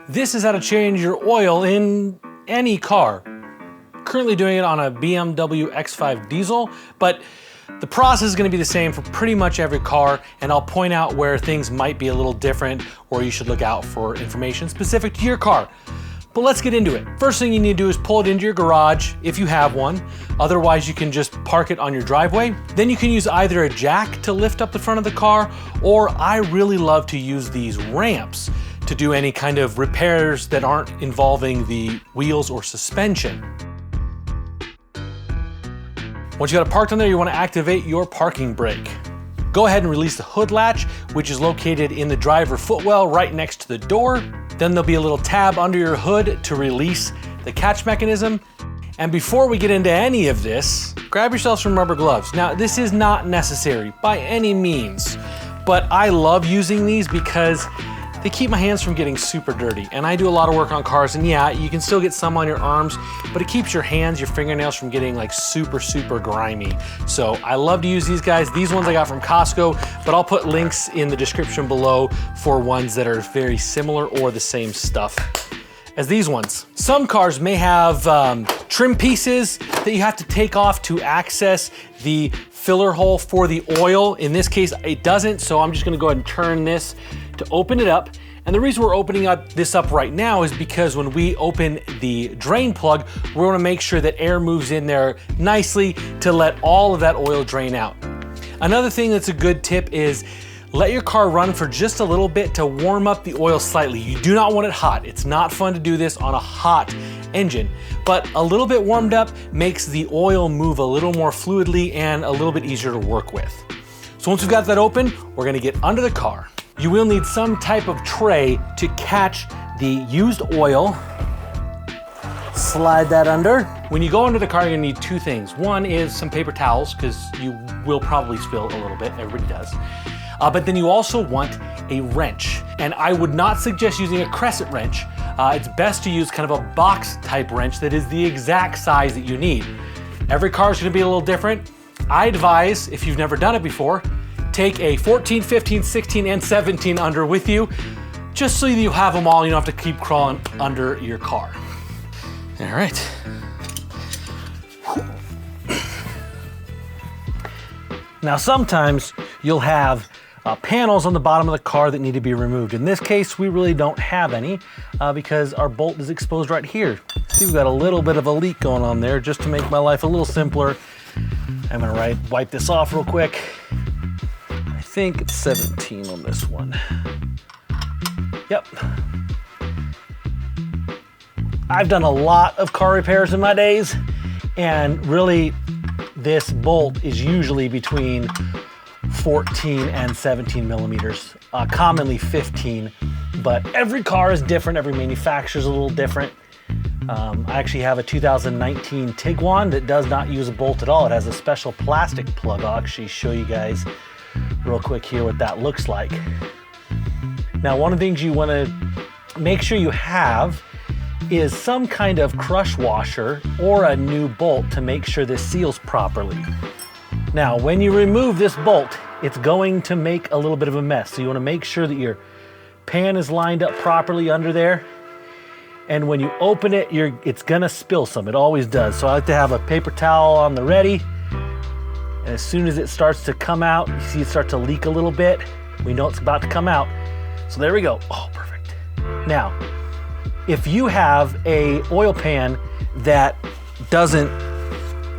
This is how to change your oil in any car. Currently doing it on a BMW X5 diesel, but the process is going to be the same for pretty much every car, and I'll point out where things might be a little different or you should look out for information specific to your car. But let's get into it. First thing you need to do is pull it into your garage if you have one. Otherwise, you can just park it on your driveway. Then you can use either a jack to lift up the front of the car, or I really love to use these ramps to do any kind of repairs that aren't involving the wheels or suspension. Once you got it parked on there, you want to activate your parking brake. Go ahead and release the hood latch, which is located in the driver footwell right next to the door. Then there'll be a little tab under your hood to release the catch mechanism. And before we get into any of this, grab yourself some rubber gloves. Now, this is not necessary by any means, but I love using these because they keep my hands from getting super dirty. And I do a lot of work on cars, and yeah, you can still get some on your arms, but it keeps your hands, your fingernails from getting like super grimy. So I love to use these guys. These ones I got from Costco, but I'll put links in the description below for ones that are very similar or the same stuff as these ones. Some cars may have trim pieces that you have to take off to access the filler hole for the oil. In this case, it doesn't, so I'm just gonna go ahead and turn this to open it up. And the reason we're opening this up right now is because when we open the drain plug, we wanna make sure that air moves in there nicely to let all of that oil drain out. Another thing that's a good tip is let your car run for just a little bit to warm up the oil slightly. You do not want it hot. It's not fun to do this on a hot engine, but a little bit warmed up makes the oil move a little more fluidly and a little bit easier to work with. So once we've got that open, we're gonna get under the car. You will need some type of tray to catch the used oil. Slide that under. When you go under the car, you're gonna need two things. One is some paper towels, because you will probably spill a little bit, everybody does. But then you also want a wrench. And I would not suggest using a crescent wrench. It's best to use kind of a box type wrench that is the exact size that you need. Every car is gonna be a little different. I advise, if you've never done it before, take a 14, 15, 16, and 17 under with you, just so you have them all, you don't have to keep crawling under your car. All right. Now sometimes you'll have panels on the bottom of the car that need to be removed. In this case, we really don't have any because our bolt is exposed right here. See, we've got a little bit of a leak going on there. Just to make my life a little simpler, I'm gonna wipe this off real quick. I think it's 17 on this one. Yep. I've done a lot of car repairs in my days, and really this bolt is usually between 14 and 17 millimeters, commonly 15, but every car is different, every manufacturer is a little different. I actually have a 2019 Tiguan that does not use a bolt at all. It has a special plastic plug. I'll actually show you guys real quick here what that looks like. Now, one of the things you want to make sure you have is some kind of crush washer or a new bolt to make sure this seals properly. Now, when you remove this bolt, it's going to make a little bit of a mess. So you want to make sure that your pan is lined up properly under there. And when you open it, it's gonna spill some. It always does. So I like to have a paper towel on the ready. And as soon as it starts to come out, you see it start to leak a little bit. We know it's about to come out. So there we go. Oh, perfect. Now, if you have a oil pan that doesn't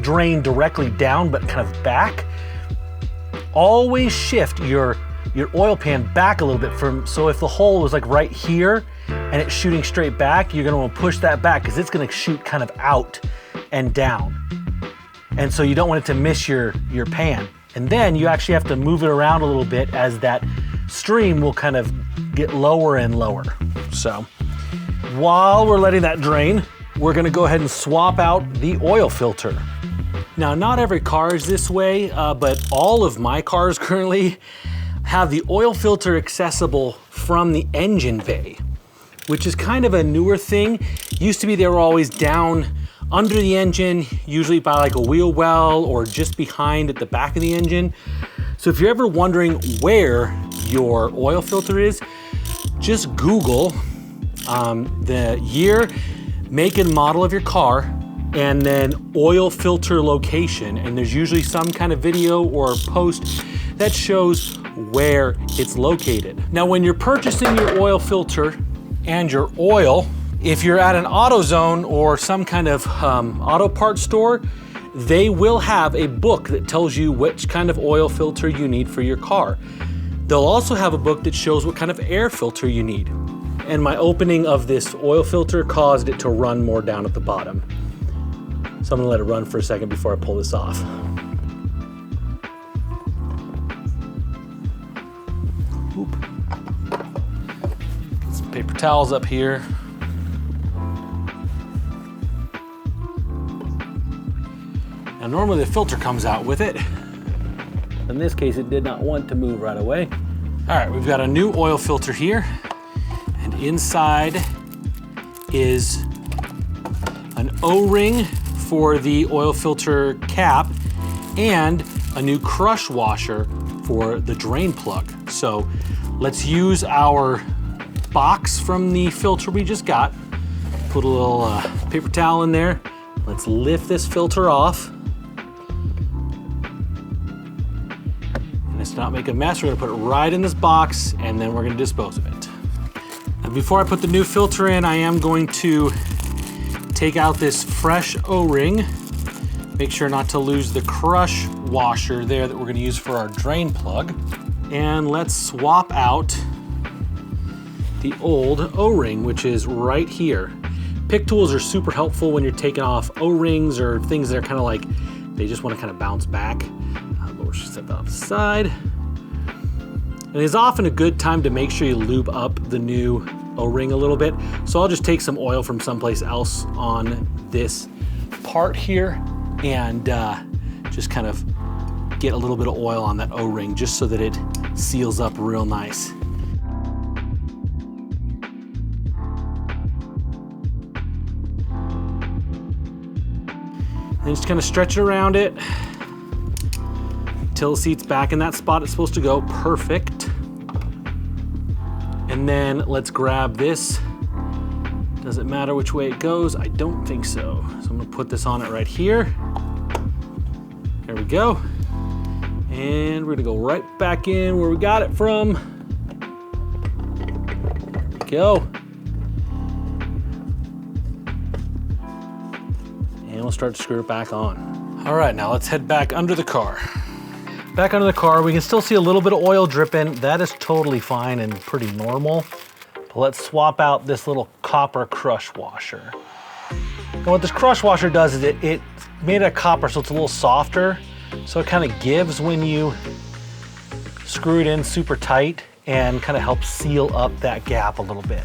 drain directly down but kind of back, always shift your oil pan back a little bit so if the hole is like right here and it's shooting straight back, you're gonna want to push that back because it's gonna shoot kind of out and down. And so you don't want it to miss your pan. And then you actually have to move it around a little bit as that stream will kind of get lower and lower. So while we're letting that drain, we're gonna go ahead and swap out the oil filter. Now, not every car is this way, but all of my cars currently have the oil filter accessible from the engine bay, which is kind of a newer thing. Used to be they were always down under the engine, usually by like a wheel well or just behind at the back of the engine. So if you're ever wondering where your oil filter is, just Google the year, make and model of your car, and then oil filter location. And there's usually some kind of video or post that shows where it's located. Now, when you're purchasing your oil filter and your oil, if you're at an AutoZone or some kind of auto parts store, they will have a book that tells you which kind of oil filter you need for your car. They'll also have a book that shows what kind of air filter you need. And my opening of this oil filter caused it to run more down at the bottom. So I'm gonna let it run for a second before I pull this off. Oop. Get some paper towels up here. Now normally the filter comes out with it. In this case, it did not want to move right away. All right, we've got a new oil filter here, and inside is an O-ring for the oil filter cap and a new crush washer for the drain plug. So let's use our box from the filter we just got. Put a little paper towel in there. Let's lift this filter off. To not make a mess, we're gonna put it right in this box, and then we're gonna dispose of it. And before I put the new filter in, I am going to take out this fresh O-ring. Make sure not to lose the crush washer there that we're gonna use for our drain plug. And let's swap out the old O-ring, which is right here. Pick tools are super helpful when you're taking off O-rings or things that are kind of like, they just wanna kind of bounce back. We'll just set that off the side. And it's often a good time to make sure you lube up the new O-ring a little bit. So I'll just take some oil from someplace else on this part here and just kind of get a little bit of oil on that O-ring just so that it seals up real nice. And just kind of stretch it around it till the seat's back in that spot it's supposed to go. Perfect. And then let's grab this. Does it matter which way it goes? I don't think so. So I'm gonna put this on it right here. There we go. And we're gonna go right back in where we got it from. There we go. And we'll start to screw it back on. All right, now let's head back under the car. Back under the car, we can still see a little bit of oil dripping. That is totally fine and pretty normal. But let's swap out this little copper crush washer. And what this crush washer does is it's made out of copper, so it's a little softer. So it kind of gives when you screw it in super tight and kind of helps seal up that gap a little bit.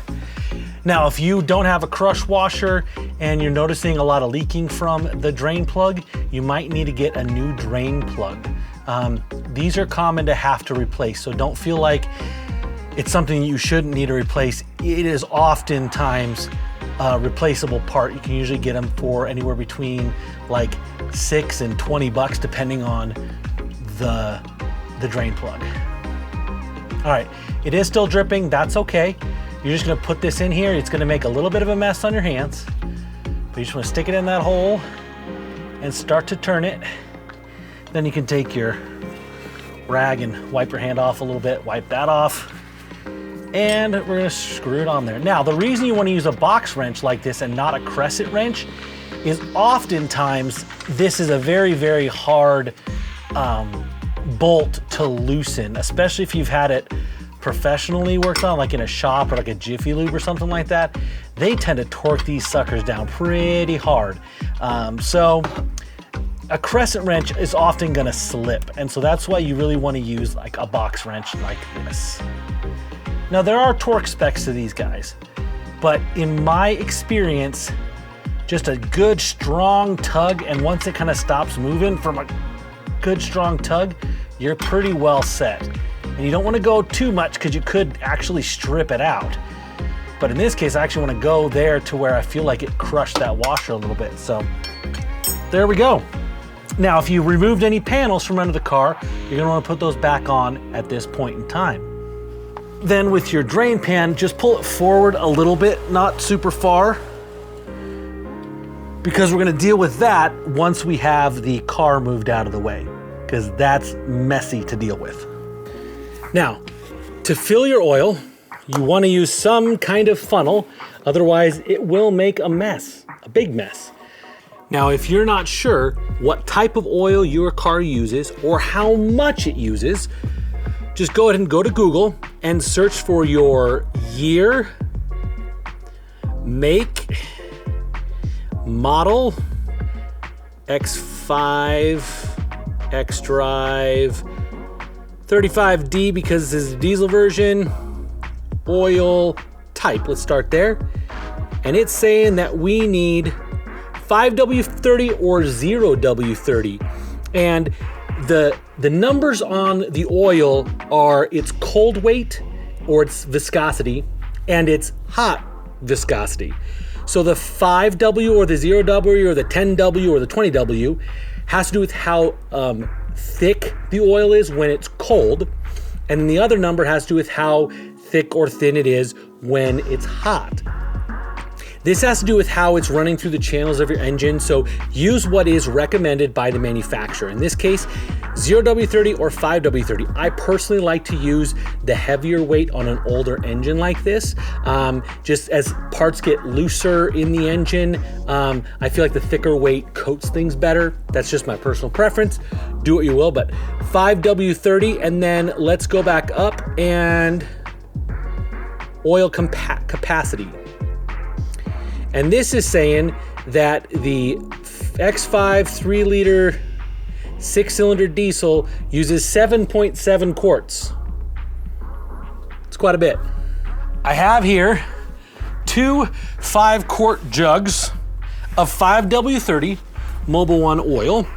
Now, if you don't have a crush washer and you're noticing a lot of leaking from the drain plug, you might need to get a new drain plug. These are common to have to replace, so don't feel like it's something you shouldn't need to replace. It is oftentimes a replaceable part. You can usually get them for anywhere between like $6 and $20 depending on the drain plug. All right, it is still dripping, that's okay. You're just gonna put this in here. It's gonna make a little bit of a mess on your hands, but you just wanna stick it in that hole and start to turn it. Then you can take your rag and wipe your hand off a little bit, wipe that off, and we're gonna screw it on there. Now, the reason you wanna use a box wrench like this and not a crescent wrench is oftentimes this is a very, very hard bolt to loosen, especially if you've had it professionally worked on, like in a shop or like a Jiffy Lube or something like that. They tend to torque these suckers down pretty hard. So a crescent wrench is often gonna slip, and so that's why you really wanna use like a box wrench like this. Now, there are torque specs to these guys, but in my experience, just a good strong tug, and once it kind of stops moving from a good strong tug, you're pretty well set. And you don't wanna go too much because you could actually strip it out. But in this case, I actually wanna go there to where I feel like it crushed that washer a little bit. So there we go. Now, if you removed any panels from under the car, you're gonna wanna put those back on at this point in time. then with your drain pan, just pull it forward a little bit, not super far, because we're gonna deal with that once we have the car moved out of the way, because that's messy to deal with. Now, to fill your oil, you wanna use some kind of funnel, otherwise it will make a mess, a big mess. Now, if you're not sure what type of oil your car uses or how much it uses, just go ahead and go to Google and search for your year, make, model, X5, X-Drive, 35D because this is a diesel version, oil type. Let's start there. And it's saying that we need 5W30 or 0W30. And the numbers on the oil are its cold weight or its viscosity and its hot viscosity. So the 5W or the 0W or the 10W or the 20W has to do with how thick the oil is when it's cold. And the other number has to do with how thick or thin it is when it's hot. This has to do with how it's running through the channels of your engine, so use what is recommended by the manufacturer. In this case, 0W30 or 5W30. I personally like to use the heavier weight on an older engine like this. Just as parts get looser in the engine, I feel like the thicker weight coats things better. That's just my personal preference. Do what you will, but 5W30, and then let's go back up and oil capacity. And this is saying that the X5 3-liter 6-cylinder diesel uses 7.7 quarts. It's quite a bit. I have here 2 5-quart jugs of 5W30 Mobil 1 oil.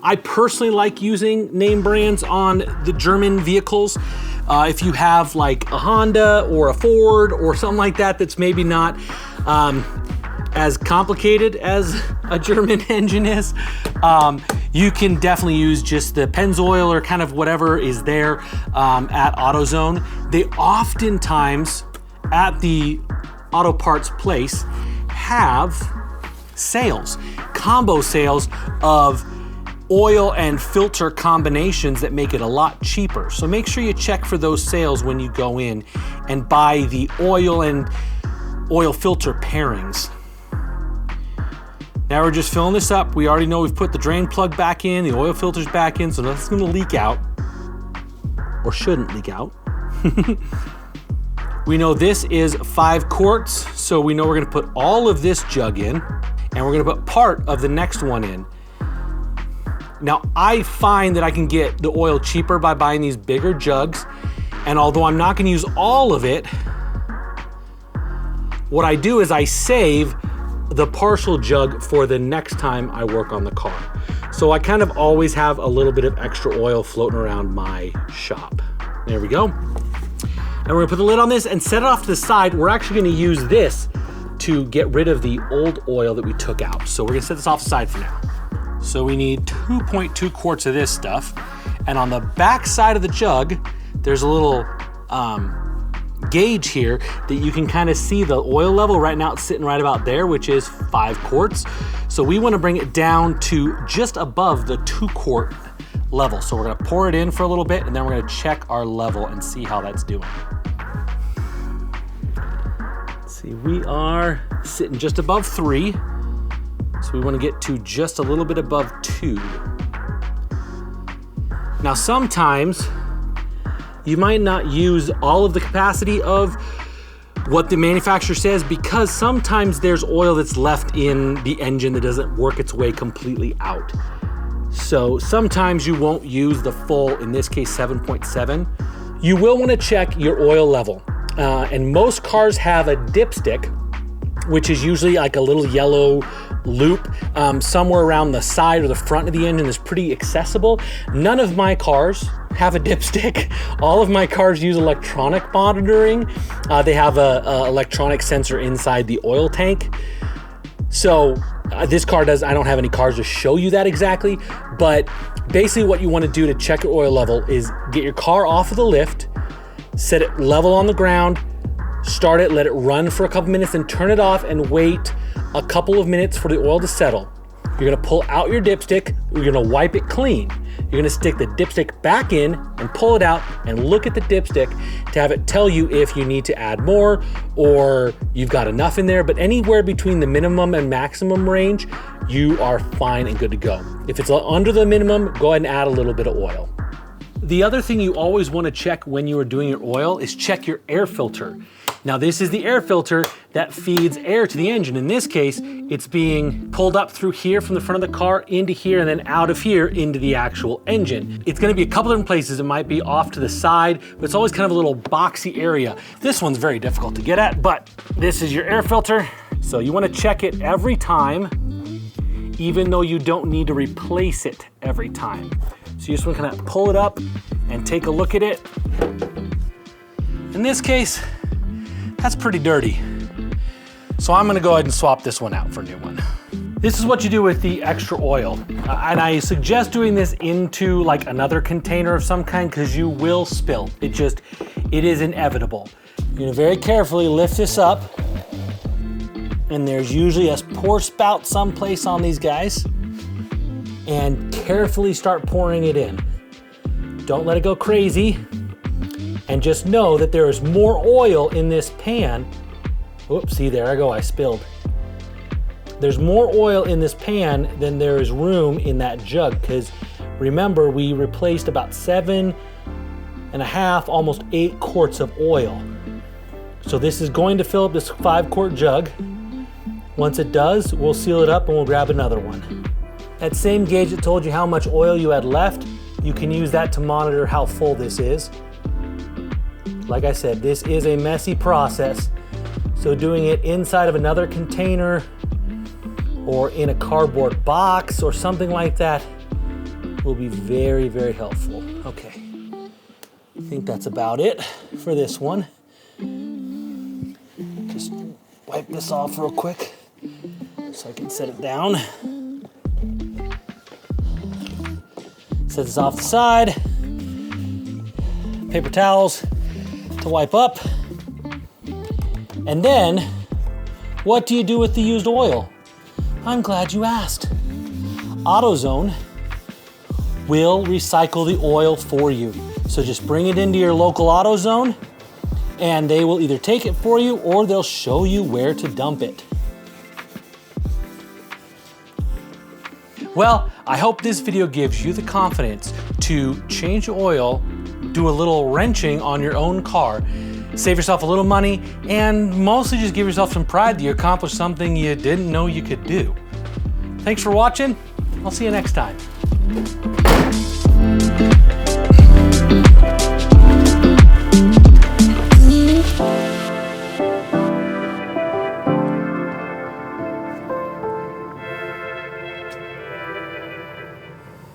I personally like using name brands on the German vehicles. If you have like a Honda or a Ford or something like that that's maybe not as complicated as a German engine is, you can definitely use just the Pennzoil or kind of whatever is there at AutoZone. They oftentimes at the auto parts place have sales, combo sales of oil and filter combinations that make it a lot cheaper. So make sure you check for those sales when you go in and buy the oil and oil filter pairings. Now we're just filling this up. We already know we've put the drain plug back in, the oil filter's back in, so nothing's gonna leak out, or shouldn't leak out. We know this is 5 quarts, so we know we're gonna put all of this jug in, and we're gonna put part of the next one in. Now, I find that I can get the oil cheaper by buying these bigger jugs, and although I'm not gonna use all of it, what I do is I save the partial jug for the next time I work on the car. So I kind of always have a little bit of extra oil floating around my shop. There we go. And we're gonna put the lid on this and set it off to the side. We're actually gonna use this to get rid of the old oil that we took out. So we're gonna set this off to the side for now. So we need 2.2 quarts of this stuff. And on the back side of the jug, there's a little gauge here that you can kind of see the oil level. Right now it's sitting right about there, which is 5 quarts. So we want to bring it down to just above the 2 quart level. So we're going to pour it in for a little bit, and then we're going to check our level and see how that's doing. Let's see, we are sitting just above 3. So we want to get to just a little bit above 2. Now sometimes you might not use all of the capacity of what the manufacturer says, because sometimes there's oil that's left in the engine that doesn't work its way completely out. So sometimes you won't use the full, in this case 7.7. You will want to check your oil level. And most cars have a dipstick, which is usually like a little yellow loop somewhere around the side or the front of the engine that's pretty accessible. None of my cars have a dipstick. All of my cars use electronic monitoring. They have a electronic sensor inside the oil tank. So this car does, I don't have any cars to show you that exactly, but basically what you want to do to check your oil level is get your car off of the lift, set it level on the ground, start it, let it run for a couple minutes, then turn it off and wait a couple of minutes for the oil to settle. You're gonna pull out your dipstick, you're gonna wipe it clean. You're gonna stick the dipstick back in and pull it out and look at the dipstick to have it tell you if you need to add more or you've got enough in there, but anywhere between the minimum and maximum range, you are fine and good to go. If it's under the minimum, go ahead and add a little bit of oil. The other thing you always wanna check when you are doing your oil is check your air filter. Now this is the air filter that feeds air to the engine. In this case, it's being pulled up through here from the front of the car into here and then out of here into the actual engine. It's gonna be a couple different places. It might be off to the side, but it's always kind of a little boxy area. This one's very difficult to get at, but this is your air filter. So you wanna check it every time, even though you don't need to replace it every time. So you just wanna kind of pull it up and take a look at it. In this case, that's pretty dirty. So I'm gonna go ahead and swap this one out for a new one. This is what you do with the extra oil. And I suggest doing this into like another container of some kind because you will spill. It is inevitable. You're gonna very carefully lift this up and there's usually a pour spout someplace on these guys and carefully start pouring it in. Don't let it go crazy. And just know that there is more oil in this pan. Oops, see, there I go, I spilled. There's more oil in this pan than there is room in that jug, because remember, we replaced about 7.5, almost 8 quarts of oil. So this is going to fill up this 5-quart jug. Once it does, we'll seal it up and we'll grab another one. That same gauge that told you how much oil you had left, you can use that to monitor how full this is. Like I said, this is a messy process, so doing it inside of another container or in a cardboard box or something like that will be very, very helpful. Okay, I think that's about it for this one. Just wipe this off real quick so I can set it down. Set this off the side. Paper towels to wipe up. And then, what do you do with the used oil? I'm glad you asked. AutoZone will recycle the oil for you. So just bring it into your local AutoZone and they will either take it for you or they'll show you where to dump it. Well, I hope this video gives you the confidence to change the oil, do a little wrenching on your own car, save yourself a little money, and mostly just give yourself some pride that you accomplished something you didn't know you could do. Thanks for watching. I'll see you next time.